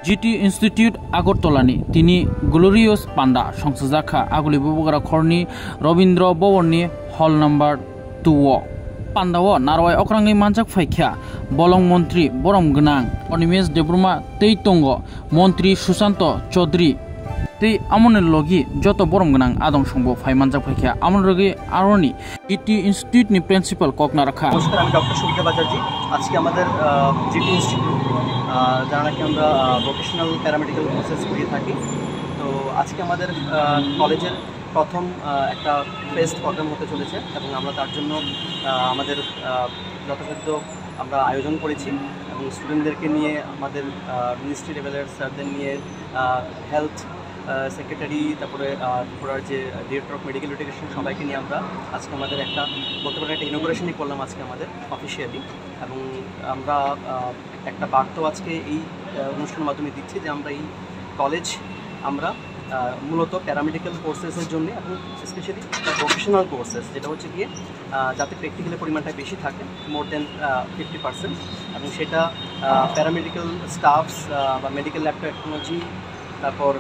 GT institute আগরতलानि তিনি glorious पांडा संसजाखा आगुलि बुबुगारा खरनि रवींद्र भवननि हल नम्बर 2 पांडाओ नारवाय अक्रांनि मानजाक फाइख्या बलं मंत्री बरम गनां अनिमेश देब्रुमा तै तंग मंत्री सुशांत चौधरी तै आमन लगी जत बरम गनां आदं संबो फाइ मानजाक फाइख्या आमन रगे आरोनि জিটি ইনস্টিটিউটनि प्रिंसिपल ककना रखा। नमस्कार, আমি ডক্টর সুবিধা বাজারজি। আজকে আমাদের জিটি ইনস্টিটিউট যারা নাকি আমরা ভোকেশনাল প্যারামেডিক্যাল কোর্সেস করিয়ে থাকি, তো আজকে আমাদের কলেজের প্রথম একটা ফেস্ট প্রোগ্রাম হতে চলেছে এবং আমরা তার জন্য আমাদের যথাসাধ্য আমরা আয়োজন করেছি এবং স্টুডেন্টদেরকে নিয়ে আমাদের মিনিস্ট্রি লেভেলের স্যারদের নিয়ে হেলথ সেক্রেটারি তারপরে ত্রিপুরার যে ডিরেক্টর অফ মেডিকেল এডুকেশন সবাইকে নিয়ে আমরা আজকে আমাদের একটা বলতে পারেন একটা ইনোগ্রেশনই করলাম আজকে আমাদের অফিসিয়ালি। এবং আমরা একটা বার্তাও আজকে এই অনুষ্ঠানের মাধ্যমে দিচ্ছি যে আমরা এই কলেজ আমরা মূলত প্যারামেডিক্যাল কোর্সেসের জন্য এবং স্পেশালি প্রফেশনাল কোর্সেস যেটা হচ্ছে গিয়ে যাতে প্র্যাকটিক্যালের পরিমাণটা বেশি থাকে মোর দেন 50% এবং সেটা প্যারামেডিক্যাল স্টাফস বা মেডিকেল ল্যাব টেকনোলজি তারপর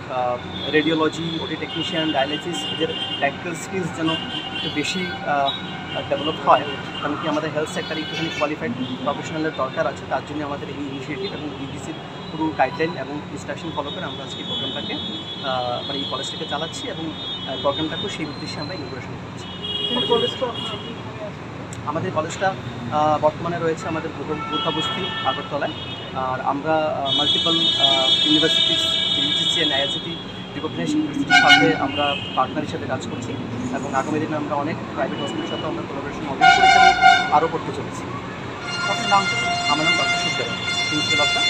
রেডিওলজি ওটি টেকনিশিয়ান ডায়ালিসিস এদের প্র্যাকটিক্যাল স্কিলস যেন একটু বেশি ডেভেলপ হয়, কারণ কি আমাদের হেলথ সেক্টরে একটুখানি কোয়ালিফাইড প্রফেশনালের দরকার আছে। তার জন্য আমাদের এই ইনিশিয়েটিভ এবং ডিডিসির পুরো গাইডলাইন এবং ইনস্ট্রাকশন ফলো করে আমরা আজকে প্রোগ্রামটাকে মানে এই কলেজটাকে চালাচ্ছি এবং প্রোগ্রামটাকেও সেই উদ্দেশ্যে আমরা ইনোগ্রেশন করছি। আমাদের কলেজটা বর্তমানে রয়েছে আমাদের গোর্খাবস্তি আগরতলায়, আর আমরা multiple universities UGC and IICT recognised ইউনিভার্সিটির সাথে আমরা পার্টনার হিসেবে কাজ করছি এবং আগামী দিনে আমরা অনেক প্রাইভেট হসপিটালের সাথে আমরা কোলাবোরেশন মডেল করেছি এবং আরও করতে চলেছি। আমার নাম ডক্টর সুবিধা প্রিন্সিপাল অফ দ্য